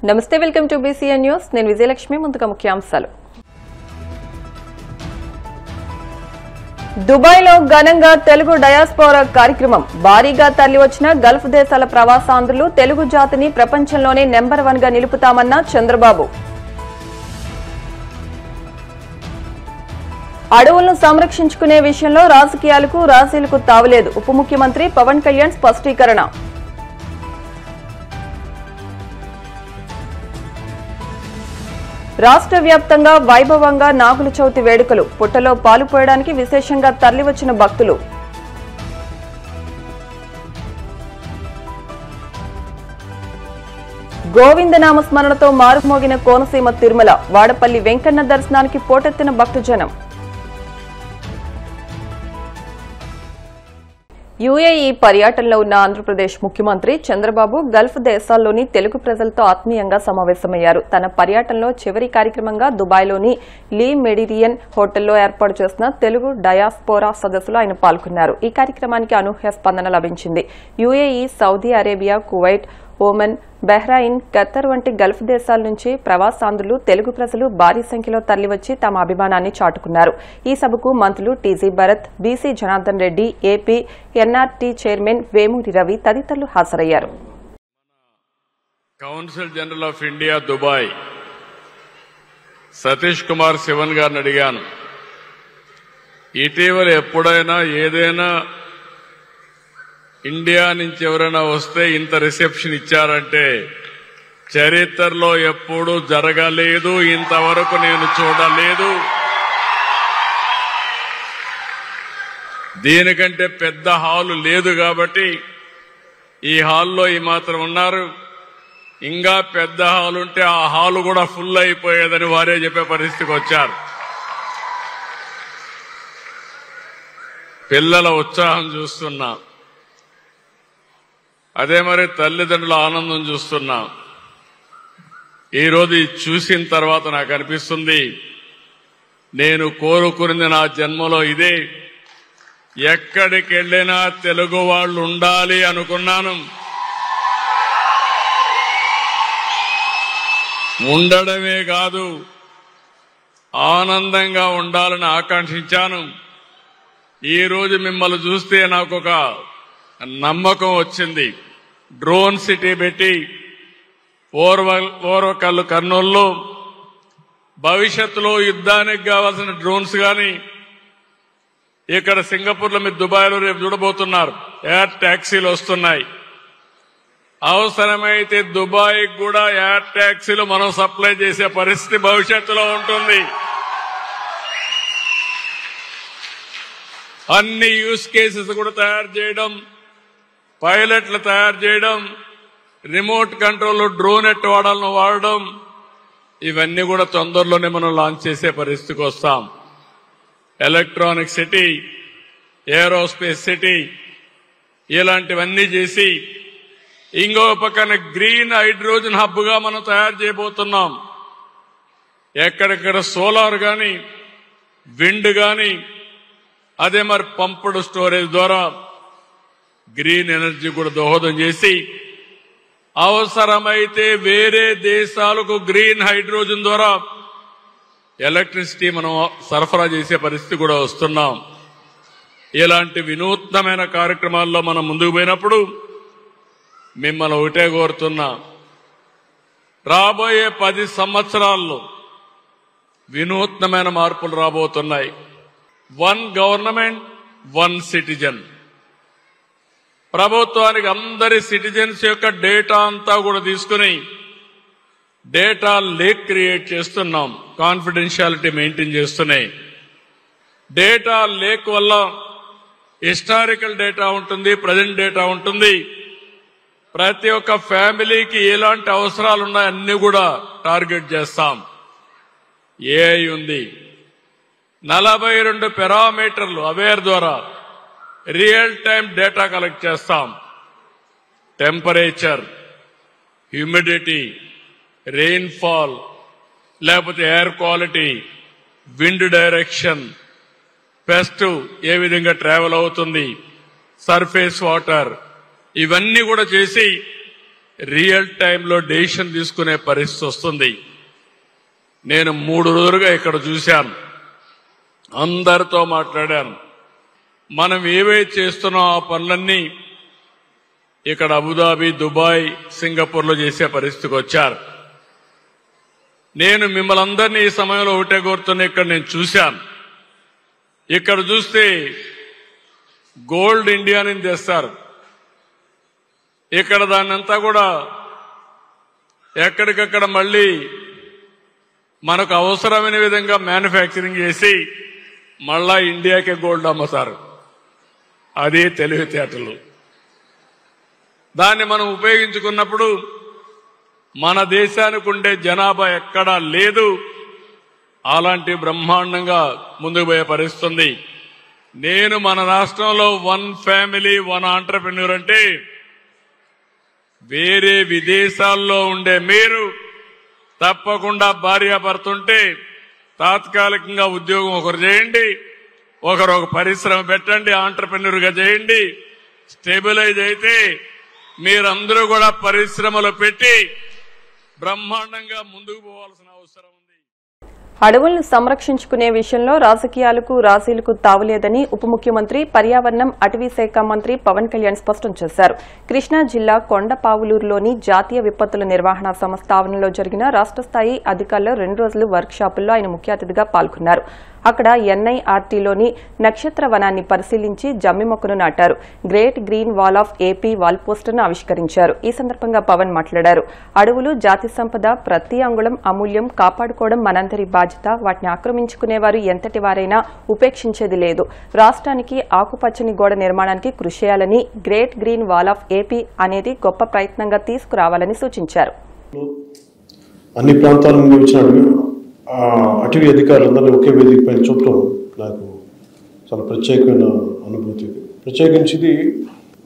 నమస్తే, welcome to BCN news. నేను విజయలక్ష్మి. ముందుగా ముఖ్యాంశాలు. దుబాయ్లో ఘనంగా తెలుగు డయాస్పోరా కార్యక్రమం. భారీగా తరలివచ్చిన గల్ఫ్ దేశాల ప్రవాసాంధ్రులు తెలుగు జాతిని ప్రపంచంలోనే నెంబర్ 1 గా నిలుపుతామన్న చంద్రబాబు. అడవులను సంరక్షించుకునే విషయంలో రాజకీయాలకు రాజీలకు తావులేదు. ఉప ముఖ్యమంత్రి పవన్ కళ్యాణ్ స్పష్టీకరణ. రాష్ట్ర వ్యాప్తంగా వైభవంగా నాగుల చవితి వేడుకలు. పుట్టలో పాలు పోయడానికి విశేషంగా తరలివచ్చిన భక్తులు. గోవిందనామ స్మరణతో మారుమోగిన కోనసీమ తిరుమల. వాడపల్లి వెంకన్న దర్శనానికి పోటెత్తిన భక్తజనం. UAE పర్యటనలో ఉన్న ఆంధ్రప్రదేశ్ ముఖ్యమంత్రి చంద్రబాబు గల్ఫ్ దేశాల్లోని తెలుగు ప్రజలతో ఆత్మీయంగా సమావేశమయ్యారు. తన పర్యటనలో చివరి కార్యక్రమంగా దుబాయ్లోని లీ మెడిరియన్ హోటల్లో ఏర్పాటు చేసిన తెలుగు డయాస్పోరా సదస్సులో ఆయన పాల్గొన్నారు. ఈ కార్యక్రమానికి అనూహ్య స్పందన లభించింది. UAE, Saudi Arabia, Kuwait, Oman, Bahrain, Khattar వంటి గల్ఫ్ దేశాల నుంచి ప్రవాసాంధ్రులు తెలుగు ప్రజలు భారీ సంఖ్యలో తరలివచ్చి తమ అభిమానాన్ని చాటుకున్నారు. ఈ సభకు మంత్రులు TG Bharat, BC Janardhan Reddy, AP NRT chairman Vemuri Ravi తదితరులు హాజరయ్యారు. Council general of India Dubai Satish Kumar Sivan గారిని అడిగాను, ఇటీవల ఎప్పుడైనా ఏదైనా ఇండియా నుంచి ఎవరైనా వస్తే ఇంత రిసెప్షన్ ఇచ్చారంటే చరిత్రలో ఎప్పుడూ జరగలేదు, ఇంతవరకు నేను చూడలేదు. దీనికంటే పెద్ద హాలు లేదు కాబట్టి ఈ హాల్లో ఈ మాత్రం ఉన్నారు. ఇంకా పెద్ద హాల్ ఉంటే ఆ హాలు కూడా ఫుల్ అయిపోయేదని వారే చెప్పే పరిస్థితికి వచ్చారు. పిల్లల ఉత్సాహం చూస్తున్నాం, అదే మరి తల్లిదండ్రుల ఆనందం చూస్తున్నాం. ఈరోజు చూసిన తర్వాత నాకు అనిపిస్తుంది, నేను కోరుకున్నది నా జన్మలో ఇదే. ఎక్కడికి వెళ్ళినా తెలుగు వాళ్ళు ఉండాలి అనుకున్నాను. ఉండడమే కాదు, ఆనందంగా ఉండాలని ఆకాంక్షించాను. ఈరోజు మిమ్మల్ని చూస్తే నాకు ఒక నమ్మకం వచ్చింది. డ్రోన్ సిటీ పెట్టి ఓర్వకల్లు కర్నూలులో భవిష్యత్తులో యుద్ధానికి కావాల్సిన డ్రోన్స్ కానీ ఇక్కడ సింగపూర్లో మీరు దుబాయ్లో రేపు చూడబోతున్నారు, ఎయిర్ ట్యాక్సీలు వస్తున్నాయి. అవసరమైతే దుబాయ్కి కూడా ఎయిర్ ట్యాక్సీలు మనం సప్లై చేసే పరిస్థితి భవిష్యత్తులో ఉంటుంది. అన్ని యూజ్ కేసెస్ కూడా తయారు చేయడం, పైలట్లు తయారు చేయడం, రిమోట్ కంట్రోల్ డ్రోన్ ఎట్టు వాడాలను వాడడం, ఇవన్నీ కూడా తొందరలోనే మనం లాంచ్ చేసే పరిస్థితికి వస్తాం. ఎలక్ట్రానిక్ సిటీ, ఏరోస్పేస్ సిటీ, ఇలాంటివన్నీ చేసి ఇంకో పక్కన గ్రీన్ హైడ్రోజన్ హబ్ గా మనం తయారు చేయబోతున్నాం. ఎక్కడెక్కడ సోలార్ గాని, విండ్ గాని, అదే మరి పంప్డ్ స్టోరేజ్ ద్వారా గ్రీన్ ఎనర్జీ కూడా దోహదం చేసి అవసరమైతే వేరే దేశాలకు గ్రీన్ హైడ్రోజన్ ద్వారా ఎలక్ట్రిసిటీ మనం సరఫరా చేసే పరిస్థితి కూడా వస్తున్నాం. ఇలాంటి వినూత్నమైన కార్యక్రమాల్లో మనం ముందుకు పోయినప్పుడు మిమ్మల్ని ఒకటే కోరుతున్నా, రాబోయే 10 సంవత్సరాల్లో వినూత్నమైన మార్పులు రాబోతున్నాయి. 1 గవర్నమెంట్ 1 సిటిజన్. ప్రభుత్వానికి అందరి సిటిజన్స్ యొక్క డేటా అంతా కూడా తీసుకుని డేటా లేక్ క్రియేట్ చేస్తున్నాం. కాన్ఫిడెన్షియాలిటీ మెయింటైన్ చేస్తున్నాయి. డేటా లేక్ వల్ల హిస్టారికల్ డేటా ఉంటుంది, ప్రజెంట్ డేటా ఉంటుంది. ప్రతి ఒక్క ఫ్యామిలీకి ఎలాంటి అవసరాలు ఉన్నాయో అన్ని కూడా టార్గెట్ చేస్తాం. ఏఐ ఉంది. 42 పారామీటర్లు అవేర్ ద్వారా రియల్ టైం డేటా కలెక్ట్ చేస్తాం. టెంపరేచర్, హ్యూమిడిటీ, రెయిన్ఫాల్, లేకపోతే air quality, wind direction, pest ఏ విధంగా ట్రావెల్ అవుతుంది, సర్ఫేస్ వాటర్, ఇవన్నీ కూడా చేసి రియల్ టైంలో డెసిషన్ తీసుకునే పరిస్థితి వస్తుంది. నేను 3 రోజులుగా ఇక్కడ చూశాను, అందరితో మాట్లాడాను. మనం ఏవైతే చేస్తున్నాం ఆ పనులన్నీ ఇక్కడ అబుదాబి, దుబాయ్, సింగపూర్లో చేసే పరిస్థితికి వచ్చారు. నేను మిమ్మల్ని అందరినీ ఈ సమయంలో ఒకటే కోరుతున్నా, ఇక్కడ నేను చూశాను. ఇక్కడ చూస్తే గోల్డ్ ఇండియా నుంచి తెస్తారు. ఇక్కడ దాన్నంతా కూడా ఎక్కడికక్కడ మళ్ళీ మనకు అవసరమైన విధంగా మ్యానుఫ్యాక్చరింగ్ చేసి మళ్ళా ఇండియాకే గోల్డ్ అమ్ముతారు. అదే తెలివితేటలు. దాన్ని మనం ఉపయోగించుకున్నప్పుడు మన దేశానికి ఉండే జనాభా ఎక్కడా లేదు. అలాంటి బ్రహ్మాండంగా ముందుకు పోయే పరిస్థితుంది. నేను మన రాష్ట్రంలో 1 ఫ్యామిలీ 1 ఆంటర్‌ప్రెన్యూర్ అంటే వేరే విదేశాల్లో ఉండే మీరు తప్పకుండా భార్యాభర్త ఉంటే తాత్కాలికంగా ఉద్యోగం ఒకరు చేయండి, ఒకరు ఒక పరిశ్రమ పెట్టండి, ఆంటర్‌ప్రెన్యూర్గా చేయండి. స్టెబిలైజ్ అయితే మీరందరూ కూడా పరిశ్రమలు పెట్టి బ్రహ్మాండంగా ముందుకు పోవాల్సిన అవసరం ఉంది. అడవులను సంరక్షించుకునే విషయంలో రాజకీయాలకు రాజీలకు తావులేదని ఉప ముఖ్యమంత్రి, పర్యావరణం, అటవీ శాఖ మంత్రి పవన్ కళ్యాణ్ స్పష్టం చేశారు. కృష్ణా జిల్లా కొండపావులూరులోని జాతీయ విపత్తుల నిర్వహణ సంస్థ ఆవరణలో జరిగిన రాష్ట్ర స్థాయి అధికారుల 2 రోజుల వర్క్ షాపుల్లో ఆయన ముఖ్య అతిథిగా పాల్గొన్నారు. అక్కడ ఎన్ఐఆర్టీలోని నక్షత్ర వనాన్ని పరిశీలించి జమ్మి మొక్కను నాటారు. Great green wall of AP wall పోస్టర్ను ఆవిష్కరించారు. ఈ సందర్భంగా పవన్ మాట్లాడారు. అడవులు జాతి సంపద, ప్రతి అంగుళం అమూల్యం, కాపాడుకోవడం మనందరి బాధ్యత. వాటిని ఆక్రమించుకునేవారు ఎంతటి వారైనా ఉపేక్షించేది లేదు. రాష్ట్రానికి ఆకుపచ్చని గోడ నిర్మాణానికి కృషి చేయాలని, great green wall of AP అనేది గొప్ప ప్రయత్నంగా తీసుకురావాలని సూచించారు. అన్ని ప్రాంతాల నుండి వచ్చిన అటవీ అధికారులందరినీ ఒకే వేదిక పైన చూడటం నాకు చాలా ప్రత్యేకమైన అనుభూతి. ప్రత్యేకించి ఇది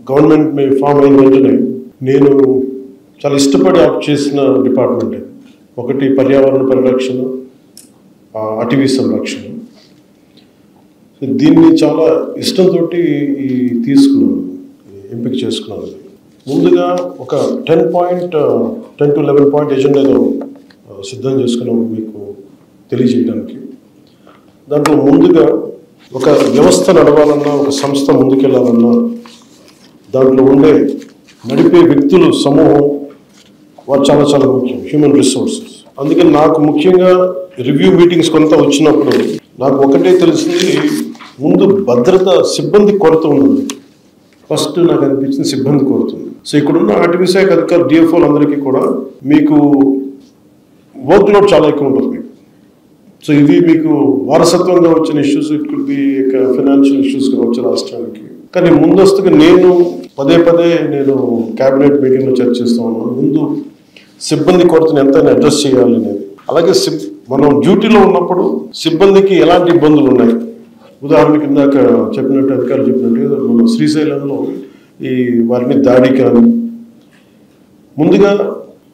గవర్నమెంట్ ఫామ్ అయిన వెంటనే నేను చాలా ఇష్టపడి ఆప్ట్ చేసిన డిపార్ట్మెంట్. ఒకటి పర్యావరణ పరిరక్షణ, అటవీ సంరక్షణ. దీన్ని చాలా ఇష్టంతో తీసుకున్నాను, ఎంపిక చేసుకున్నాను. ముందుగా ఒక 10 to 11 పాయింట్ ఎజెండాలో సిద్ధం చేసుకున్నాము మీకు తెలియజేయడానికి. దాంట్లో ముందుగా ఒక వ్యవస్థ నడవాలన్నా, ఒక సంస్థ ముందుకెళ్లాలన్నా దాంట్లో ఉండే నడిపే వ్యక్తులు సమూహం వారు చాలా చాలా ముఖ్యం, హ్యూమన్ రిసోర్సెస్. అందుకని నాకు ముఖ్యంగా రివ్యూ మీటింగ్స్ కొంత వచ్చినప్పుడు నాకు ఒకటే తెలిసింది, ముందు భద్రత సిబ్బంది కొరత ఉంది. ఫస్ట్ నాకు అనిపించింది సిబ్బంది కొరత ఉంది. సో ఇక్కడున్న అటవీ శాఖ అధికారులు, డిఎఫ్ఓలు అందరికీ కూడా మీకు వర్క్ లోడ్ చాలా ఎక్కువ ఉంటుంది మీకు. సో ఇవి మీకు వారసత్వంగా వచ్చిన issues, it could be financial issues కావచ్చు రాష్ట్రానికి. కానీ ముందస్తుగా నేను పదే నేను క్యాబినెట్ మీటింగ్లో చర్చిస్తూ ఉన్నాను, ముందు సిబ్బంది కొరతను ఎంతైనా అడ్రస్ చేయాలి అనేది. అలాగే మనం డ్యూటీలో ఉన్నప్పుడు సిబ్బందికి ఎలాంటి ఇబ్బందులు ఉన్నాయి. ఉదాహరణకి ఇందాక చెప్పినట్టు, అధికారులు చెప్పినట్టు మన శ్రీశైలంలో ఈ వారిని దాడి కానీ, ముందుగా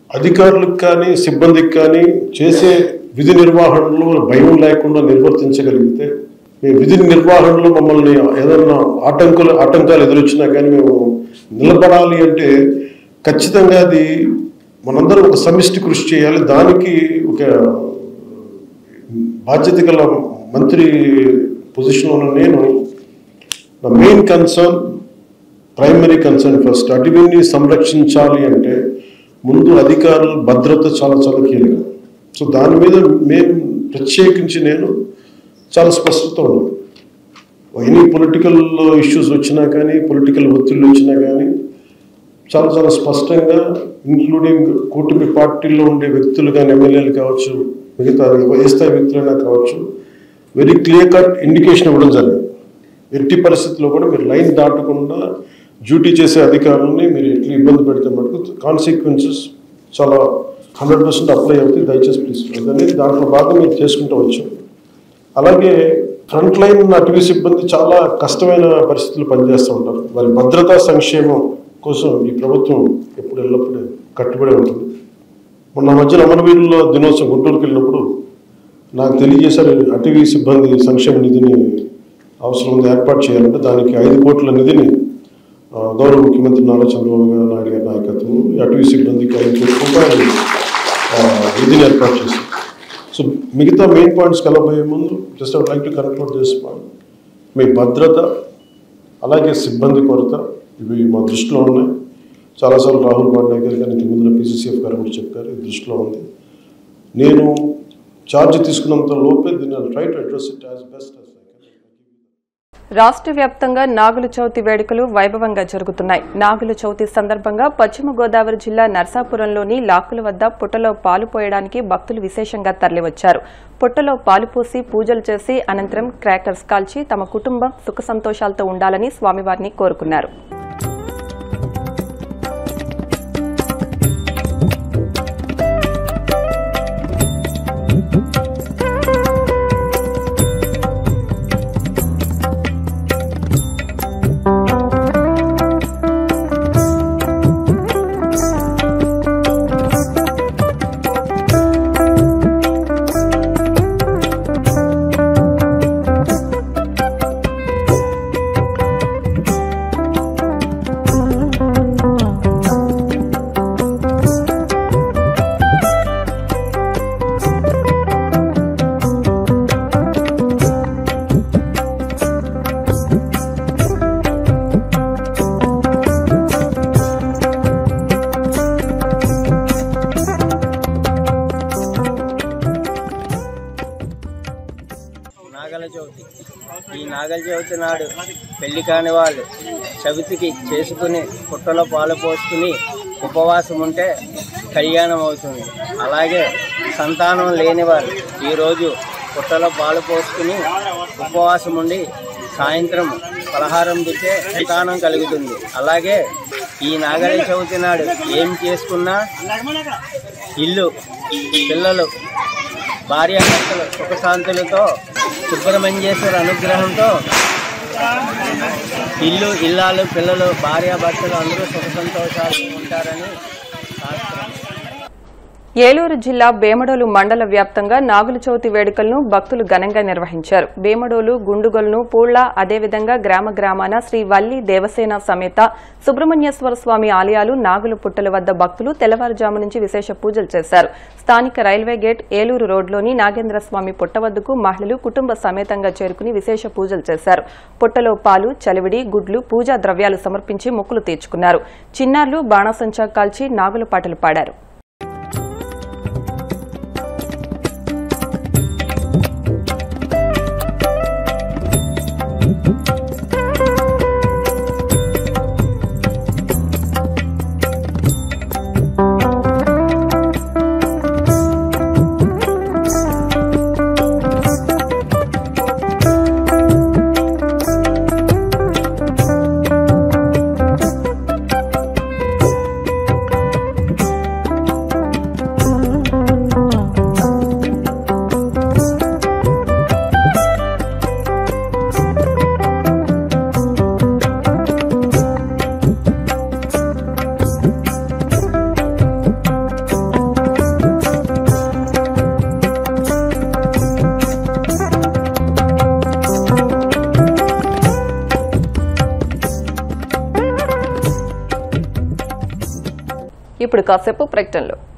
అధికారులకు కానీ సిబ్బందికి కానీ చేసే విధి నిర్వహణలో భయం లేకుండా నిర్వర్తించగలిగితే, మేము విధి నిర్వహణలో మమ్మల్ని ఏదన్నా ఆటంకాలు ఎదురొచ్చినా కానీ మేము నిలబడాలి అంటే ఖచ్చితంగా అది మనందరం ఒక సమిష్టి కృషి చేయాలి. దానికి ఒక బాధ్యత గల మంత్రి పొజిషన్లో ఉన్న నేను, నా main concern, primary concern first అటవీని సంరక్షించాలి అంటే ముందు అధికారుల భద్రత చాలా చాలా కీలకం. సో దాని మీద మేము ప్రత్యేకించి నేను చాలా స్పష్టత ఉన్నాను. ఎనీ పొలిటికల్ ఇష్యూస్ వచ్చినా కానీ, పొలిటికల్ ఒత్తిళ్ళు వచ్చినా కానీ చాలా చాలా స్పష్టంగా, ఇంక్లూడింగ్ కూటమి పార్టీల్లో ఉండే వ్యక్తులు కానీ, ఎమ్మెల్యేలు కావచ్చు, మిగతా ఏ స్థాయి వ్యక్తులైనా కావచ్చు, వెరీ క్లియర్ కట్ ఇండికేషన్ ఇవ్వడం జరిగింది. ఎట్టి పరిస్థితుల్లో కూడా మీరు లైన్ దాటకుండా డ్యూటీ చేసే అధికారులని మీరు ఎట్లా ఇబ్బంది పెడితే మటుకు కాన్సిక్వెన్సెస్ చాలా 100% అప్లై అవుతాయి. దయచేసి ప్లీజ్ అనేది దాంట్లో భాగం మీరు చేసుకుంటూ వచ్చాం. అలాగే ఫ్రంట్ లైన్ ఉన్న అటవీ సిబ్బంది చాలా కష్టమైన పరిస్థితులు పనిచేస్తూ ఉంటారు. వారి భద్రతా సంక్షేమం కోసం ఈ ప్రభుత్వం ఎల్లప్పుడూ కట్టుబడి ఉంటుంది. మొన్న మధ్యన అమరవీరుల దినోత్సవం గుంటూరుకి వెళ్ళినప్పుడు నాకు తెలియజేశారు, అటవీ సిబ్బంది సంక్షేమ నిధిని అవసరం ఉంది, ఏర్పాటు చేయాలంటే దానికి 5 కోట్ల నిధిని గౌరవ ముఖ్యమంత్రి నారా చంద్రబాబు నాయుడు గారి నాయకత్వం అటవీ సిబ్బందికి 5 కోట్ల రూపాయలు నిధిని ఏర్పాటు చేశారు. సో మిగతా మెయిన్ పాయింట్స్కి వెళ్ళబోయే ముందు just I would like to conclude this point. మీ భద్రత అలాగే సిబ్బంది కొరత ఇవి మా దృష్టిలో ఉన్నాయి. చాలాసార్లు రాహుల్ గాంధీ గారు కానీ ఇంతకు ముందున PCCF గారు కూడా చెప్పారు, ఇది దృష్టిలో ఉంది. నేను ఛార్జ్ తీసుకున్నంత లోపే దీన్ని try to address it as best as I can. రాష్ట్ర వ్యాప్తంగా నాగుల చవితి వేడుకలు వైభవంగా జరుగుతున్నాయి. నాగుల చవితి సందర్భంగా పశ్చిమ గోదావరి జిల్లా నర్సాపురంలోని లాకుల వద్ద పుట్టలో పాలు పోయడానికి భక్తులు విశేషంగా తరలివచ్చారు. పుట్టలో పాలు పోసి పూజలు చేసి అనంతరం క్రాకర్స్ కాల్చి తమ కుటుంబం సుఖ సంతోషాలతో ఉండాలని స్వామివారిని కోరుకున్నారు. ఈ నాగల చవితి నాడు పెళ్లి కాని వాళ్ళు చవితికి చేసుకుని పుట్టలో పాలు పోసుకుని ఉపవాసం ఉంటే కళ్యాణం అవుతుంది. అలాగే సంతానం లేని వాళ్ళు ఈరోజు పుట్టలో పాలు పోసుకుని ఉపవాసం ఉండి సాయంత్రం పలహారం తింటే సంతానం కలుగుతుంది. అలాగే ఈ నాగల చవితి నాడు ఏం చేసుకున్నా ఇల్లు పిల్లలు భార్యాభర్తలు సుఖశాంతులతో సుబ్రహ్మణ్యేశ్వర అనుగ్రహంతో ఇల్లు ఇల్లాలు పిల్లలు భార్యాభర్తలు అందరూ సుఖ సంతోషాలు ఉంటారని శాస్త్రం. ఏలూరు జిల్లా బేమడోలు మండల వ్యాప్తంగా నాగుల చవితి వేడుకలను భక్తులు ఘనంగా నిర్వహించారు. బేమడోలు, గుండుగొలను, పూళ్ల, అదేవిధంగా గ్రామాన శ్రీ వల్లి దేవసేన సమేత సుబ్రహ్మణ్యేశ్వర స్వామి ఆలయాలు నాగుల పుట్టల వద్ద భక్తులు తెల్లవారుజాము నుంచి విశేష పూజలు చేశారు. స్థానిక రైల్వే గేట్ ఏలూరు రోడ్లోని నాగేంద్రస్వామి పుట్ట వద్దకు మహిళలు కుటుంబ సమేతంగా చేరుకుని విశేష పూజలు చేశారు. పుట్టలో పాలు, చలివిడి, గుడ్లు, పూజా ద్రవ్యాలు సమర్పించి మొక్కులు తీర్చుకున్నారు. చిన్నారులు బాణాసంచా కాల్చి నాగుల పాటలు పాడారు. ఇప్పుడు కాసేపు ప్రకటనలు.